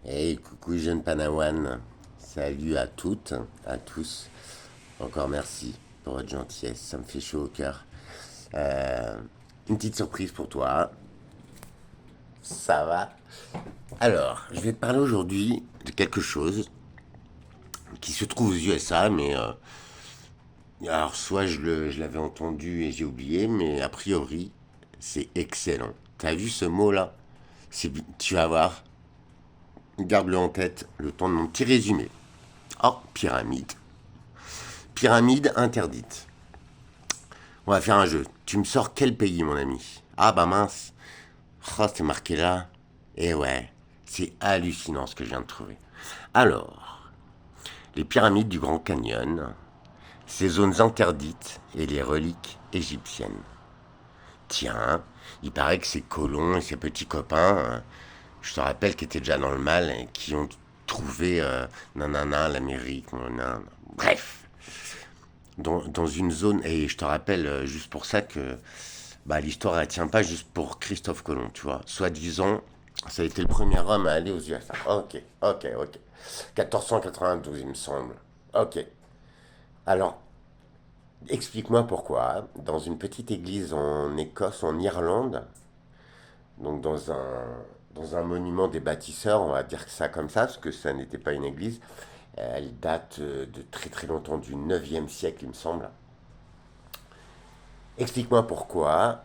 Hey, coucou jeune Panawan. Salut à toutes, à tous. Encore merci pour votre gentillesse, ça me fait chaud au cœur. Euh, une petite surprise pour toi. Ça va? Alors, je vais te parler aujourd'hui de quelque chose qui se trouve aux USA, mais alors soit je l'avais entendu et j'ai oublié, mais a priori, c'est excellent. T'as vu ce mot-là? Tu vas voir, garde-le en tête le temps de mon petit résumé. Oh, pyramide. Pyramide interdite. On va faire un jeu. Tu me sors quel pays, mon ami? Ah bah mince. Oh, c'est marqué là. Eh ouais, c'est hallucinant ce que je viens de trouver. Alors, les pyramides du Grand Canyon, ces zones interdites et les reliques égyptiennes. Tiens, il paraît que ces colons et ces petits copains, je te rappelle, qui étaient déjà dans le mal et qui ont trouvé nanana, l'Amérique, nanana. Bref, dans une zone, et je te rappelle juste pour ça que bah, l'histoire elle tient pas juste pour Christophe Colomb, tu vois. Soi-disant, ça a été le premier homme à aller aux USA. Ok, ok, ok. 1492, il me semble. Ok. Alors, explique-moi pourquoi, dans une petite église en Écosse, en Irlande, donc dans un monument des bâtisseurs, on va dire ça comme ça, parce que ça n'était pas une église, elle date de très très longtemps, du 9e siècle, il me semble. Explique-moi pourquoi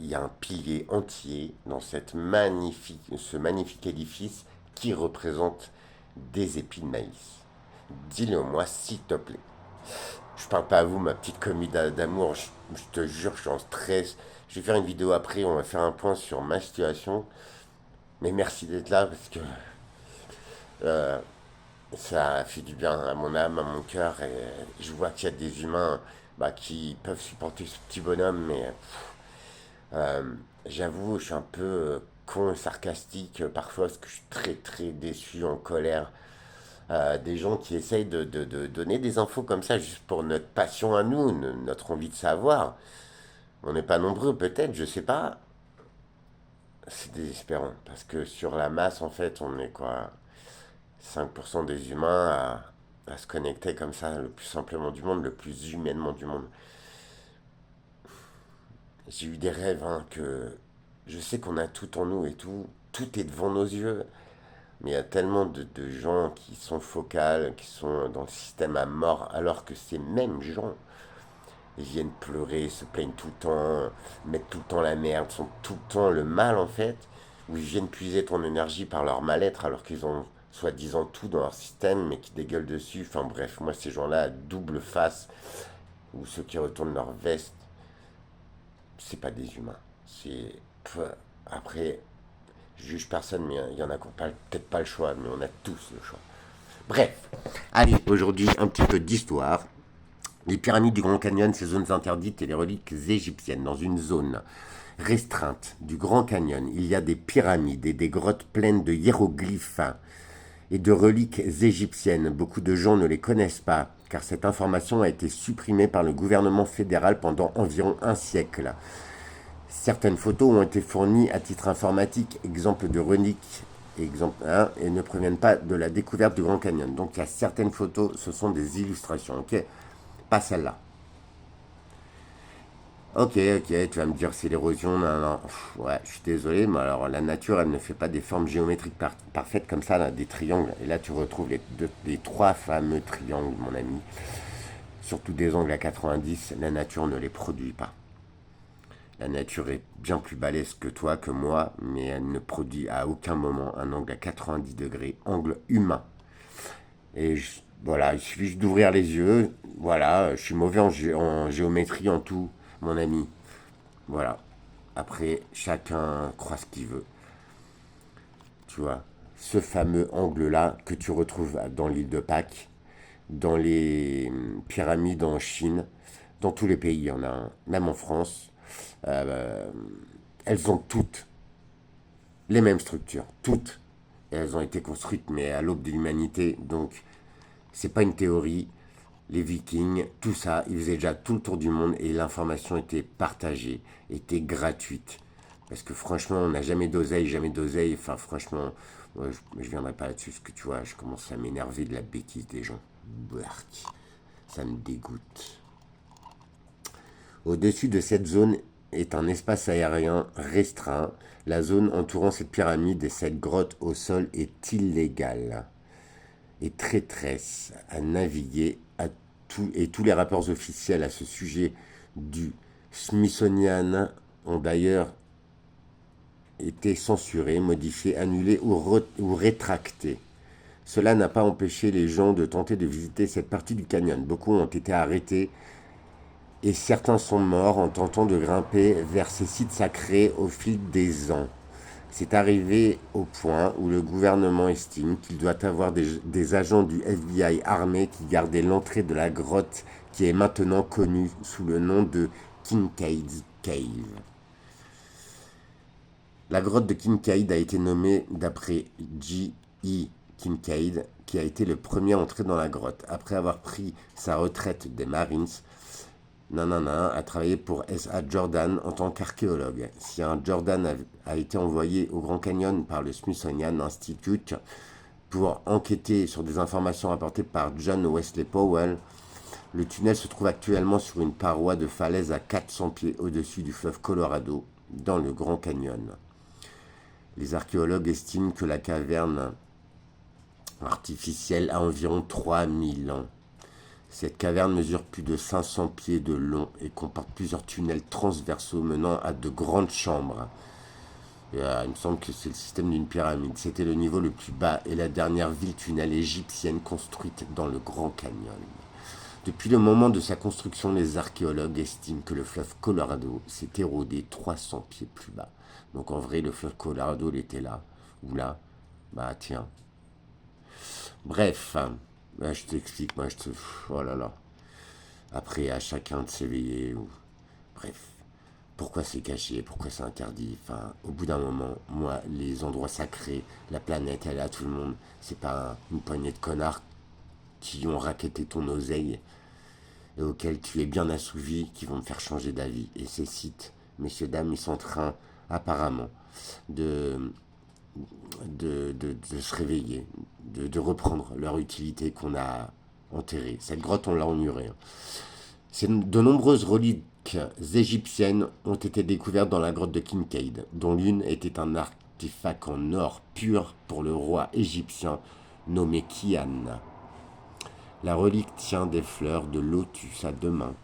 il y a un pilier entier dans ce magnifique édifice qui représente des épis de maïs. Dis-le-moi s'il te plaît. Je parle pas à vous, ma petite comédie d'amour, je te jure, je suis en stress. Je vais faire une vidéo après, on va faire un point sur ma situation. Mais merci d'être là parce que euh, ça fait du bien à mon âme, à mon cœur. Et je vois qu'il y a des humains bah, qui peuvent supporter ce petit bonhomme, mais Euh, j'avoue, je suis un peu con et sarcastique parfois parce que je suis très très déçu, en colère. Des gens qui essayent de donner des infos comme ça juste pour notre passion à nous, notre envie de savoir. On n'est pas nombreux peut-être, je sais pas. C'est désespérant parce que sur la masse en fait on est quoi 5% des humains à se connecter comme ça le plus simplement du monde, le plus humainement du monde. J'ai eu des rêves hein, que je sais qu'on a tout en nous et tout est devant nos yeux. Mais il y a tellement de gens qui sont focales, qui sont dans le système à mort, alors que ces mêmes gens viennent pleurer, se plaignent tout le temps, mettent tout le temps la merde, sont tout le temps le mal en fait, ou ils viennent puiser ton énergie par leur mal-être alors qu'ils ont soi-disant tout dans leur système mais qui dégueulent dessus. Enfin bref, moi ces gens-là à double face, ou ceux qui retournent leur veste, c'est pas des humains. C'est. Après, je juge personne, mais il y en a qui n'ont peut-être pas le choix, mais on a tous le choix. Bref, allez, aujourd'hui un petit peu d'histoire. Les pyramides du Grand Canyon, ces zones interdites et les reliques égyptiennes. Dans une zone restreinte du Grand Canyon, il y a des pyramides et des grottes pleines de hiéroglyphes et de reliques égyptiennes. Beaucoup de gens ne les connaissent pas, car cette information a été supprimée par le gouvernement fédéral pendant environ un siècle. Certaines photos ont été fournies à titre informatique, exemple de reliques, exemple 1, et ne proviennent pas de la découverte du Grand Canyon. Donc il y a certaines photos, ce sont des illustrations, ok? Pas celle-là. Ok, ok, tu vas me dire c'est l'érosion, non, non. Ouais, je suis désolé, mais alors la nature, elle ne fait pas des formes géométriques parfaites comme ça, là, des triangles. Et là, tu retrouves les trois fameux triangles, mon ami. Surtout des angles à 90, la nature ne les produit pas. La nature est bien plus balèze que toi, que moi, mais elle ne produit à aucun moment un angle à 90 degrés, angle humain. Et voilà, il suffit juste d'ouvrir les yeux. Voilà, je suis mauvais en géométrie, en tout, mon ami. Voilà. Après, chacun croit ce qu'il veut. Tu vois, ce fameux angle-là que tu retrouves dans l'île de Pâques, dans les pyramides en Chine, dans tous les pays, il y en a un, même en France. Euh, elles ont toutes les mêmes structures, toutes. Et elles ont été construites, mais à l'aube de l'humanité. Donc, c'est pas une théorie. Les Vikings, tout ça, ils faisaient déjà tout le tour du monde et l'information était partagée, était gratuite. Parce que franchement, on n'a jamais d'oseille, jamais d'oseille. Enfin, franchement, moi, je viendrai pas là-dessus, parce que tu vois, je commence à m'énerver de la bêtise des gens. Bark. Ça me dégoûte. Au-dessus de cette zone est un espace aérien restreint. La zone entourant cette pyramide et cette grotte au sol est illégale et traîtresse à naviguer et tous les rapports officiels à ce sujet du Smithsonian ont d'ailleurs été censurés, modifiés, annulés ou rétractés. Cela n'a pas empêché les gens de tenter de visiter cette partie du canyon. Beaucoup ont été arrêtés et certains sont morts en tentant de grimper vers ces sites sacrés au fil des ans. C'est arrivé au point où le gouvernement estime qu'il doit avoir des agents du FBI armés qui gardaient l'entrée de la grotte qui est maintenant connue sous le nom de Kincaid's Cave. La grotte de Kincaid a été nommée d'après J.E. Kincaid, qui a été le premier à entrer dans la grotte. Après avoir pris sa retraite des Marines, Nanana a travaillé pour S.A. Jordan en tant qu'archéologue. Si un Jordan a été envoyé au Grand Canyon par le Smithsonian Institute pour enquêter sur des informations apportées par John Wesley Powell, le tunnel se trouve actuellement sur une paroi de falaise à 400 pieds au-dessus du fleuve Colorado, dans le Grand Canyon. Les archéologues estiment que la caverne artificielle a environ 3000 ans. Cette caverne mesure plus de 500 pieds de long et comporte plusieurs tunnels transversaux menant à de grandes chambres. Il me semble que c'est le système d'une pyramide. C'était le niveau le plus bas et la dernière ville-tunnel égyptienne construite dans le Grand Canyon. Depuis le moment de sa construction, les archéologues estiment que le fleuve Colorado s'est érodé 300 pieds plus bas. Donc en vrai, le fleuve Colorado, il était là. Ou là. Bah tiens. Bref. Là, je t'explique, moi, oh là là. Après, à chacun de s'éveiller. Bref. Pourquoi c'est caché? Pourquoi c'est interdit? Enfin, au bout d'un moment, moi, les endroits sacrés, la planète, elle est à tout le monde. C'est pas une poignée de connards qui ont racketté ton oseille et auxquels tu es bien assouvi qui vont me faire changer d'avis. Et ces sites, messieurs, dames, ils sont en train, apparemment, de se réveiller, de reprendre leur utilité qu'on a enterrée. Cette grotte, on l'a emmurée. De nombreuses reliques égyptiennes ont été découvertes dans la grotte de Kincaid, dont l'une était un artefact en or pur pour le roi égyptien nommé Kian. La relique tient des fleurs de lotus à 2 mains.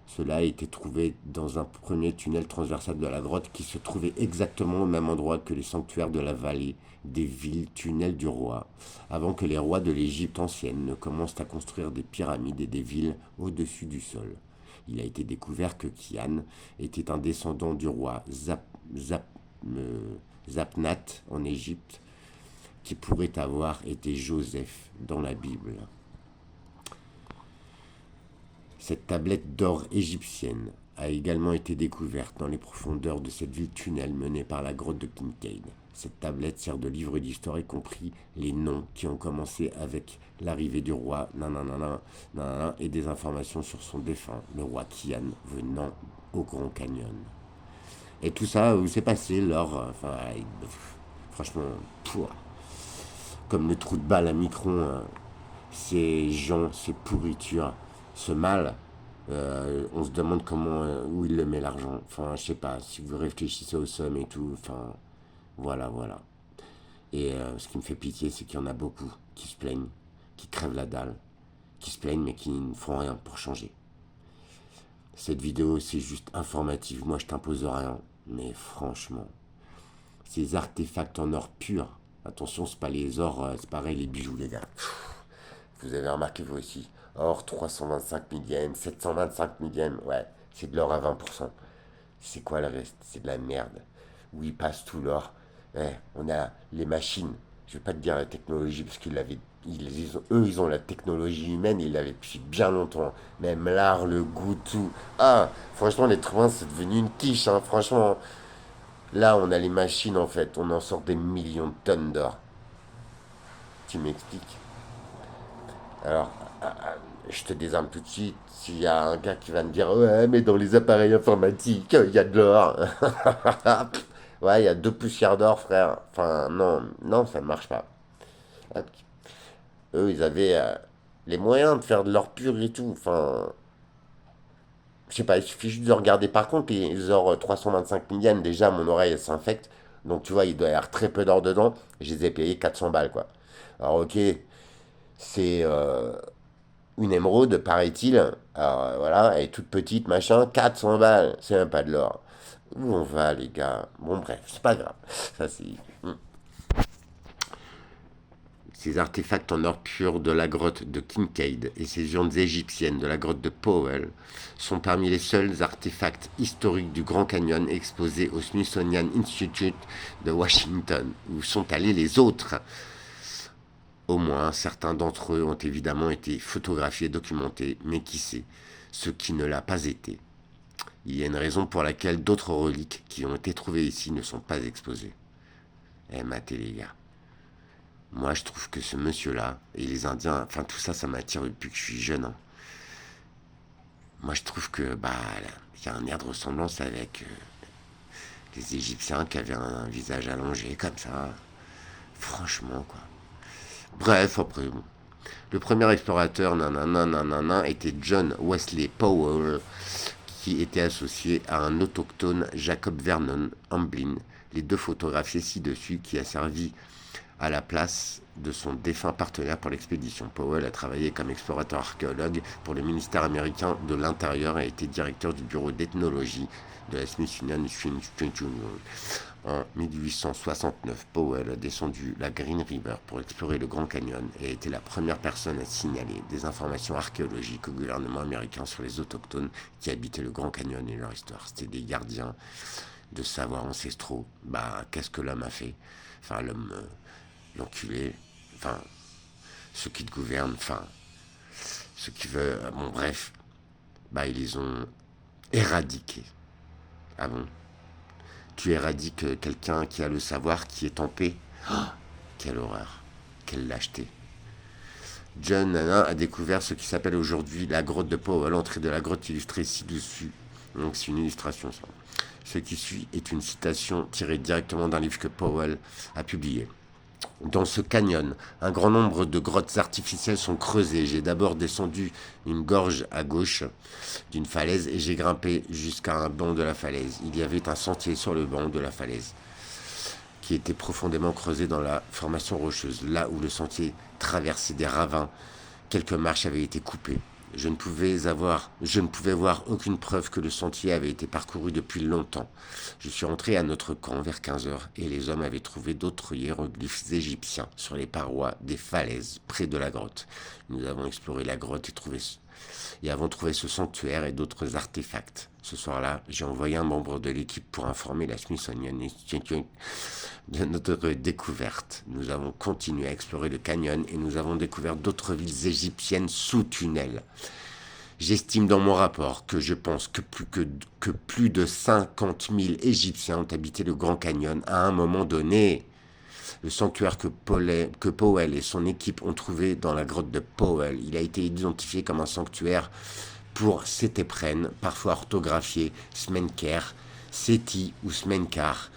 Cela a été trouvé dans un premier tunnel transversal de la grotte qui se trouvait exactement au même endroit que les sanctuaires de la vallée des villes tunnels du roi, avant que les rois de l'Égypte ancienne ne commencent à construire des pyramides et des villes au-dessus du sol. Il a été découvert que Kian était un descendant du roi Zapnat en Égypte, qui pourrait avoir été Joseph dans la Bible. Cette tablette d'or égyptienne a également été découverte dans les profondeurs de cette ville-tunnel menée par la grotte de Kincaid. Cette tablette sert de livre d'histoire, y compris les noms qui ont commencé avec l'arrivée du roi et des informations sur son défunt, le roi Kian, venant au Grand Canyon. Et tout ça, où s'est passé lors, franchement, comme le trou de balle à Micron, ces gens, ces pourritures, ce mal, on se demande où il le met l'argent. Enfin, je sais pas, si vous réfléchissez aux sommes et tout, enfin, voilà. Et ce qui me fait pitié, c'est qu'il y en a beaucoup qui se plaignent, qui crèvent la dalle, qui se plaignent mais qui ne font rien pour changer. Cette vidéo, c'est juste informative. Moi, je t'impose rien, mais franchement, ces artefacts en or pur, attention, c'est pas les ors, c'est pareil, les bijoux, les gars. Vous avez remarqué vous aussi. Or 325 millièmes, 725 millièmes, ouais, c'est de l'or à 20%. C'est quoi le reste? C'est de la merde. Où ils passent tout l'or. On a les machines. Je vais pas te dire la technologie parce ils ont la technologie humaine, ils l'avaient depuis bien longtemps. Même l'art, le goût, tout. Ah, franchement, l'être humain, c'est devenu une quiche, hein. Franchement, là, on a les machines, en fait. On en sort des millions de tonnes d'or. Tu m'expliques? Alors, je te désarme tout de suite. S'il y a un gars qui va me dire, ouais, mais dans les appareils informatiques, il y a de l'or. Ouais, il y a 2 poussières d'or, frère. Enfin, non, non, ça ne marche pas. Hop. Eux, ils avaient les moyens de faire de l'or pur et tout. Enfin, je sais pas, il suffit juste de regarder. Par contre, les or 325 000 yens, déjà, mon oreille, elle s'infecte. Donc, tu vois, il doit y avoir très peu d'or dedans. Je les ai payés 400 balles, quoi. Alors, ok, c'est une émeraude, paraît-il. Alors, voilà, elle est toute petite, machin. 400 balles, c'est même pas de l'or. Où on va, les gars? Bon, bref, c'est pas grave. Ça, c'est. Ces artefacts en or pur de la grotte de Kincaid et ces urnes égyptiennes de la grotte de Powell sont parmi les seuls artefacts historiques du Grand Canyon exposés au Smithsonian Institute de Washington. Où sont allés les autres? Au moins, certains d'entre eux ont évidemment été photographiés et documentés, mais qui sait ce qui ne l'a pas été? Il y a une raison pour laquelle d'autres reliques qui ont été trouvées ici ne sont pas exposées. Eh, matez les gars. Moi, je trouve que ce monsieur-là, et les Indiens, enfin tout ça, ça m'attire depuis que je suis jeune, hein. Moi, je trouve que, bah, il y a un air de ressemblance avec les Égyptiens qui avaient un visage allongé comme ça. Franchement, quoi. Bref, après, bon. Le premier explorateur, nanana, nanana, était John Wesley Powell, qui était associé à un autochtone, Jacob Vernon Hamblin. Les deux photographiés ci-dessus, qui a servi à la place de son défunt partenaire pour l'expédition. Powell a travaillé comme explorateur archéologue pour le ministère américain de l'Intérieur et a été directeur du bureau d'ethnologie de la Smithsonian Institution. En 1869, Powell a descendu la Green River pour explorer le Grand Canyon et a été la première personne à signaler des informations archéologiques au gouvernement américain sur les autochtones qui habitaient le Grand Canyon et leur histoire. C'était des gardiens de savoirs ancestraux. Bah, qu'est-ce que l'homme a fait? Enfin, l'homme, l'enculé, enfin, ceux qui te gouvernent, enfin, ceux qui veulent, bon, bref, bah, ils les ont éradiqués. Ah bon? Tu éradiques quelqu'un qui a le savoir, qui est en paix. Oh, quelle horreur, quelle lâcheté. John Nana a découvert ce qui s'appelle aujourd'hui la grotte de Powell, l'entrée de la grotte illustrée ci-dessus. Donc c'est une illustration, ça. Ce qui suit est une citation tirée directement d'un livre que Powell a publié. Dans ce canyon, un grand nombre de grottes artificielles sont creusées. J'ai d'abord descendu une gorge à gauche d'une falaise et j'ai grimpé jusqu'à un banc de la falaise. Il y avait un sentier sur le banc de la falaise qui était profondément creusé dans la formation rocheuse, là où le sentier traversait des ravins. Quelques marches avaient été coupées. Je ne pouvais voir aucune preuve que le sentier avait été parcouru depuis longtemps. Je suis rentré à notre camp vers 15 heures et les hommes avaient trouvé d'autres hiéroglyphes égyptiens sur les parois des falaises près de la grotte. Nous avons exploré la grotte et avons trouvé ce sanctuaire et d'autres artefacts. Ce soir-là, j'ai envoyé un membre de l'équipe pour informer la Smithsonian Institution de notre découverte. Nous avons continué à explorer le canyon et nous avons découvert d'autres villes égyptiennes sous tunnel. J'estime dans mon rapport que je pense que plus de 50 000 Égyptiens ont habité le Grand Canyon à un moment donné. Le sanctuaire que Powell et son équipe ont trouvé dans la grotte de Powell, il a été identifié comme un sanctuaire pour Sétépren, parfois orthographié Smenker, Séti ou Smenkar.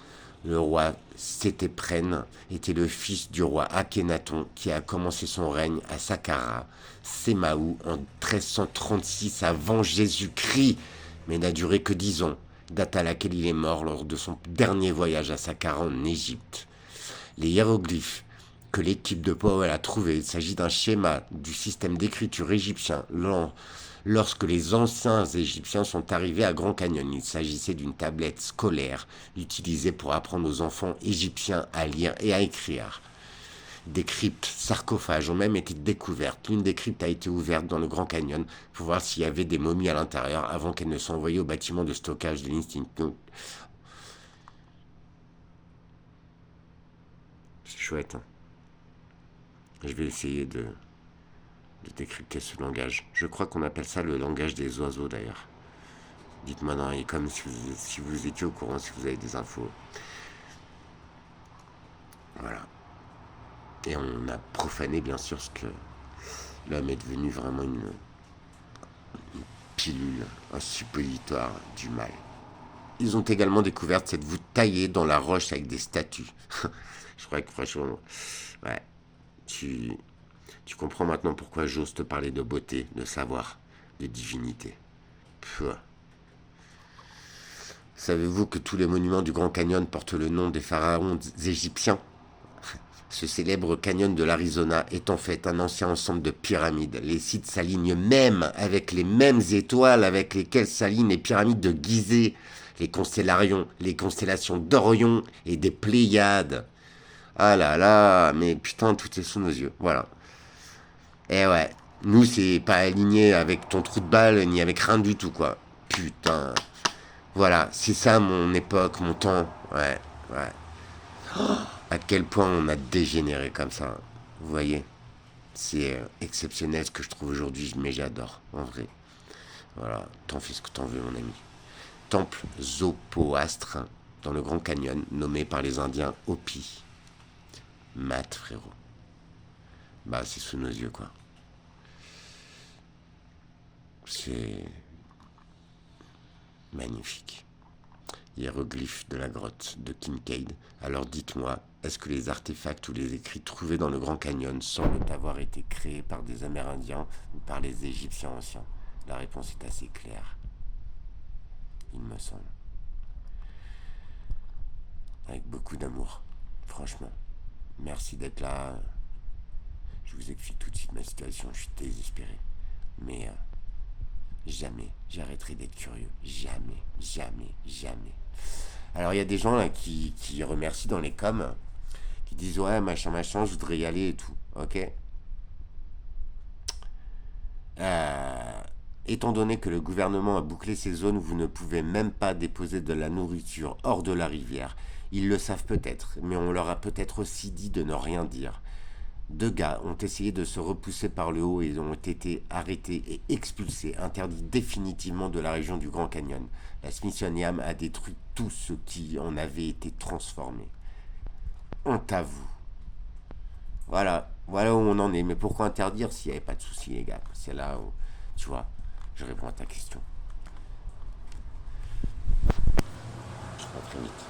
Le roi Sétépren était le fils du roi Akhenaton qui a commencé son règne à Saqqara, Sémaou, en 1336 avant Jésus-Christ, mais n'a duré que 10 ans, date à laquelle il est mort lors de son dernier voyage à Saqqara en Égypte. Les hiéroglyphes que l'équipe de Powell a trouvés, il s'agit d'un schéma du système d'écriture égyptien lorsque les anciens Égyptiens sont arrivés à Grand Canyon. Il s'agissait d'une tablette scolaire utilisée pour apprendre aux enfants égyptiens à lire et à écrire. Des cryptes sarcophages ont même été découvertes. L'une des cryptes a été ouverte dans le Grand Canyon pour voir s'il y avait des momies à l'intérieur avant qu'elles ne soient envoyées au bâtiment de stockage de l'Institut. C'est chouette, hein. Je vais essayer de décrypter ce langage. Je crois qu'on appelle ça le langage des oiseaux d'ailleurs. Dites-moi dans les coms si vous étiez au courant, si vous avez des infos. Voilà. Et on a profané bien sûr ce que l'homme est devenu vraiment pilule, un suppositoire du mal. Ils ont également découvert cette voûte taillée dans la roche avec des statues. Je crois que franchement, ouais, tu, tu comprends maintenant pourquoi j'ose te parler de beauté, de savoir, de divinité. Pouah. Savez-vous que tous les monuments du Grand Canyon portent le nom des pharaons égyptiens? Ce célèbre canyon de l'Arizona est en fait un ancien ensemble de pyramides. Les sites s'alignent même avec les mêmes étoiles avec lesquelles s'alignent les pyramides de Gizeh, les constellations d'Orion et des Pléiades. Ah là là, mais putain, tout est sous nos yeux. Voilà. Et ouais, nous, c'est pas aligné avec ton trou de balle, ni avec rien du tout, quoi. Putain. Voilà, c'est ça mon époque, mon temps. Ouais, ouais. À quel point on a dégénéré comme ça. Vous voyez, c'est exceptionnel ce que je trouve aujourd'hui, mais j'adore, en vrai. Voilà, t'en fais ce que t'en veux, mon ami. Temple Zoroastre, dans le Grand Canyon, nommé par les Indiens Hopi. Mat, frérot. Bah, c'est sous nos yeux, quoi. C'est magnifique. Hiéroglyphes de la grotte de Kincaid. Alors dites-moi, est-ce que les artefacts ou les écrits trouvés dans le Grand Canyon semblent avoir été créés par des Amérindiens ou par les Égyptiens anciens? La réponse est assez claire, il me semble. Avec beaucoup d'amour, franchement. Merci d'être là. Je vous explique tout de suite ma situation, je suis désespéré. Mais jamais j'arrêterai d'être curieux. Jamais, jamais, jamais. Alors il y a des gens là qui remercient dans les coms, qui disent ouais machin machin, je voudrais y aller et tout. Ok. Euh, Étant donné que le gouvernement a bouclé ces zones où vous ne pouvez même pas déposer de la nourriture hors de la rivière, ils le savent peut-être, mais on leur a peut-être aussi dit de ne rien dire. Deux gars ont essayé de se repousser par le haut et ont été arrêtés et expulsés, interdits définitivement de la région du Grand Canyon. La Smithsonian a détruit tout ce qui en avait été transformé. Honte à vous. Voilà, voilà où on en est. Mais pourquoi interdire s'il n'y avait pas de souci, les gars? C'est là où, tu vois, je réponds à ta question. Je prends très vite.